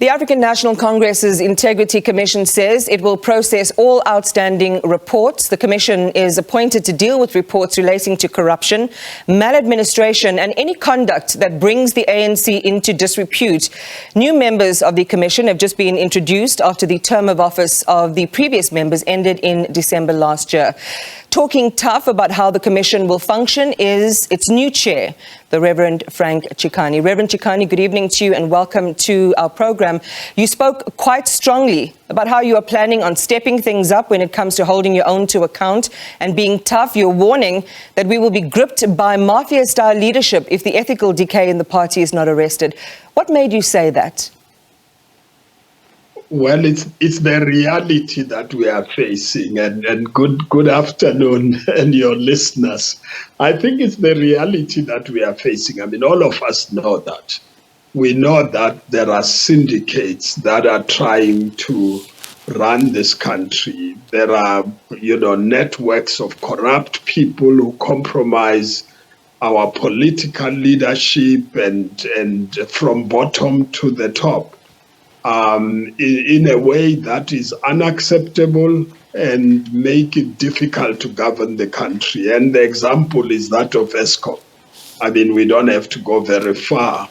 The African National Congress's Integrity Commission says it will process all outstanding reports. The commission is appointed to deal with reports relating to corruption, maladministration and any conduct that brings the ANC into disrepute. New members of the commission have just been introduced after the term of office of the previous members ended in December last year. Talking tough about how the commission will function is its new chair, the Reverend Frank Chikane. Reverend Chikane, good evening to you and welcome to our program. You spoke quite strongly about how you are planning on stepping things up when it comes to holding your own to account and being tough. You're warning that we will be gripped by mafia-style leadership if the ethical decay in the party is not arrested. What made you say that? Well, it's the reality that we are facing, and good afternoon, and your listeners. I think it's the reality that we are facing. I mean, all of us know that. We know that there are syndicates that are trying to run this country. There are, networks of corrupt people who compromise our political leadership and from bottom to the top. In a way that is unacceptable and make it difficult to govern the country. And the example is that of ESCOM. I mean, we don't have to go very far,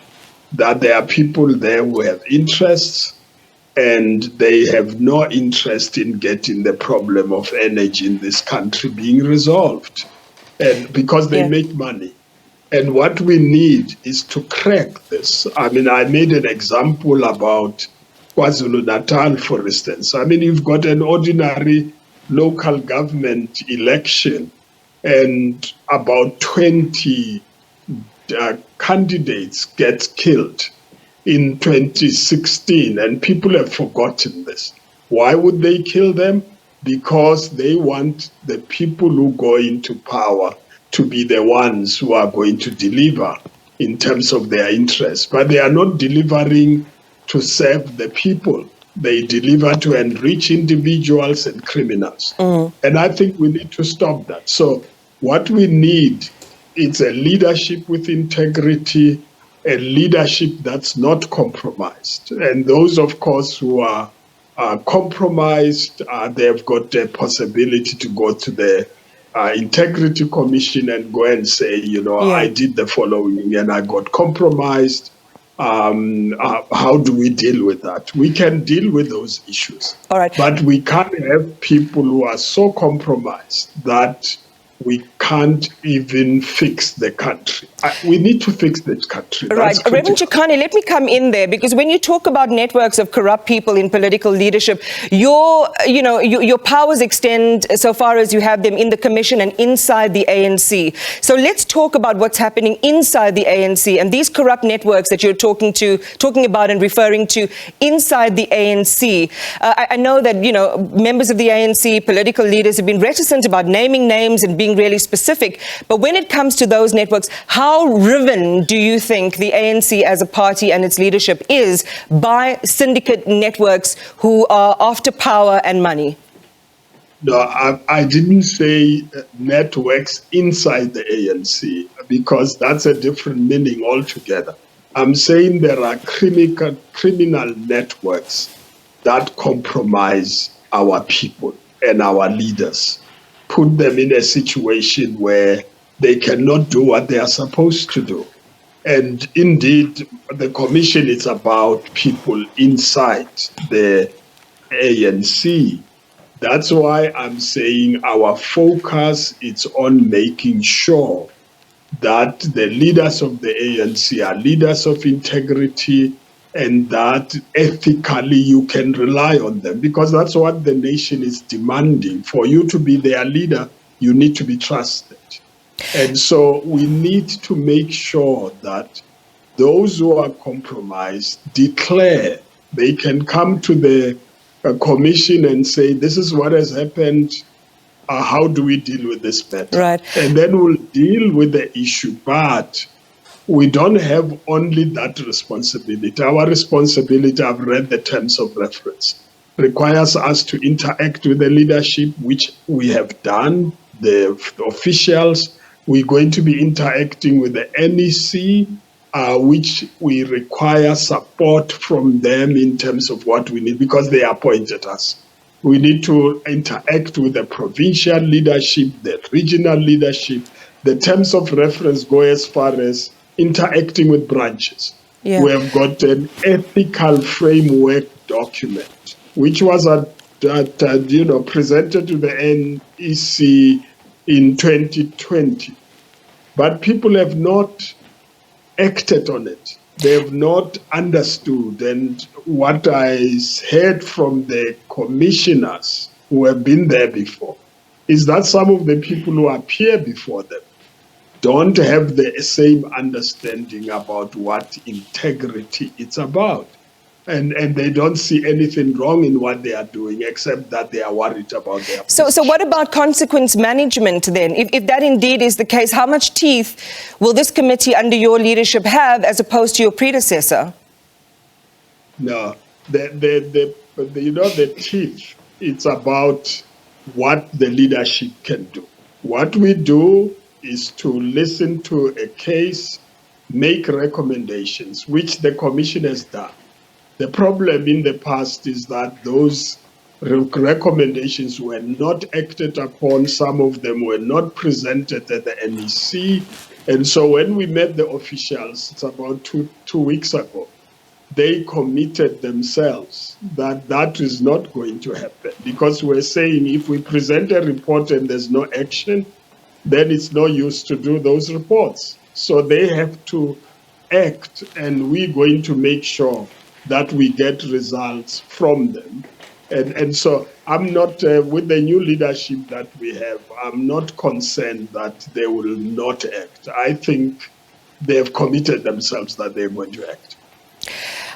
that there are people there who have interests and they have no interest in getting the problem of energy in this country being resolved, and because they make money. And what we need is to crack this. I mean, I made an example about KwaZulu-Natal, for instance. I mean, you've got an ordinary local government election and about 20 candidates get killed in 2016, and people have forgotten this. Why would they kill them? Because they want the people who go into power to be the ones who are going to deliver in terms of their interests. But they are not delivering to serve the people. They deliver to enrich individuals and criminals. And I think we need to stop that. So what we need is a leadership with integrity, a leadership that's not compromised. And those, of course, who are compromised, they've got the possibility to go to the Integrity Commission and go and say, I did the following and I got compromised. How do we deal with that? We can deal with those issues. All right. But we can't have people who are so compromised that we can't even fix the country. We need to fix this country. Right. Reverend Chikane, let me come in there, because when you talk about networks of corrupt people in political leadership, your powers extend so far as you have them in the commission and inside the ANC. So let's talk about what's happening inside the ANC and these corrupt networks that you're talking about and referring to inside the ANC. I know that, members of the ANC, political leaders have been reticent about naming names and being really specific. But when it comes to those networks, how riven do you think the ANC as a party and its leadership is by syndicate networks who are after power and money? No, I didn't say networks inside the ANC, because that's a different meaning altogether. I'm saying there are criminal networks that compromise our people and our leaders, put them in a situation where they cannot do what they are supposed to do. And indeed, the commission is about people inside the ANC. That's why I'm saying our focus is on making sure that the leaders of the ANC are leaders of integrity and that ethically you can rely on them, because that's what the nation is demanding. For you to be their leader, you need to be trusted. And so we need to make sure that those who are compromised declare. They can come to the commission and say, this is what has happened. How do we deal with this matter? Right. And then we'll deal with the issue. But we don't have only that responsibility. Our responsibility, I've read the terms of reference, requires us to interact with the leadership, which we have done, the officials. We're going to be interacting with the NEC which we require support from them in terms of what we need, because they appointed us. We need to interact with the provincial leadership, the regional leadership. The terms of reference go as far as interacting with branches. Yeah. We have got an ethical framework document, which was presented to the NEC in 2020. But people have not acted on it. They have not understood. And what I heard from the commissioners who have been there before is that some of the people who appear before them don't have the same understanding about what integrity is about. And they don't see anything wrong in what they are doing, except that they are worried about their position. So what about consequence management then? If that indeed is the case, how much teeth will this committee under your leadership have as opposed to your predecessor? No, the teeth, it's about what the leadership can do. What we do is to listen to a case, make recommendations, which the commission has done. The problem in the past is that those recommendations were not acted upon. Some of them were not presented at the NEC. And so when we met the officials, it's about two weeks ago, they committed themselves that that is not going to happen, because we're saying if we present a report and there's no action, then it's no use to do those reports. So they have to act, and we're going to make sure that we get results from them. And so I'm not, with the new leadership that we have, I'm not concerned that they will not act. I think they have committed themselves that they're going to act.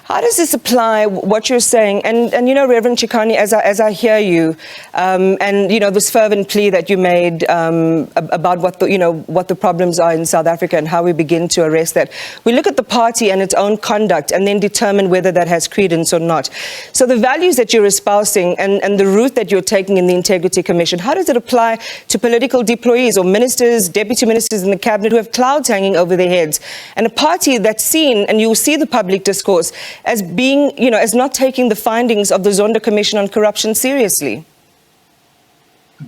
How does this apply, what you're saying? And Reverend Chikane, as I hear you, and, this fervent plea that you made about what the problems are in South Africa and how we begin to arrest that. We look at the party and its own conduct and then determine whether that has credence or not. So the values that you're espousing and the route that you're taking in the Integrity Commission, how does it apply to political deployees or ministers, deputy ministers in the cabinet who have clouds hanging over their heads, and a party that's seen, and you'll see the public discourse, as being, as not taking the findings of the Zondo Commission on Corruption seriously?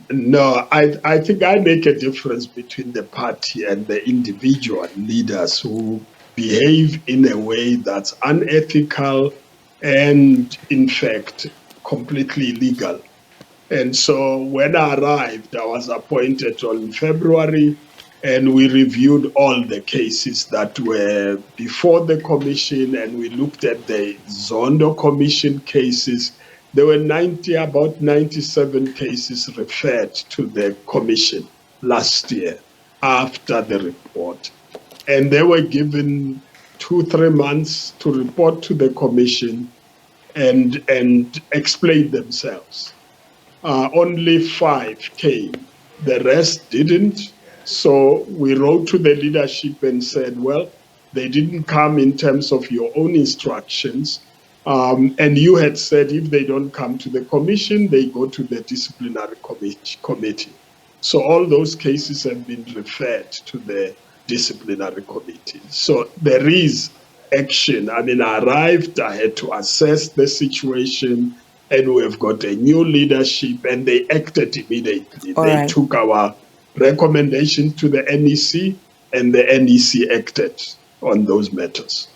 No, I think I make a difference between the party and the individual leaders who behave in a way that's unethical and, in fact, completely illegal. And so when I arrived, I was appointed in February, and we reviewed all the cases that were before the commission, and we looked at the Zondo Commission cases. There were about 97 cases referred to the commission last year after the report. And they were given 2-3 months to report to the commission and explain themselves. Only 5 came. The rest didn't. So we wrote to the leadership and said, well, they didn't come in terms of your own instructions. And you had said if they don't come to the commission, they go to the disciplinary committee. So all those cases have been referred to the disciplinary committee. So there is action. I arrived, I had to assess the situation, and we've got a new leadership, and they acted immediately. They took our recommendation to the NEC, and the NEC acted on those matters.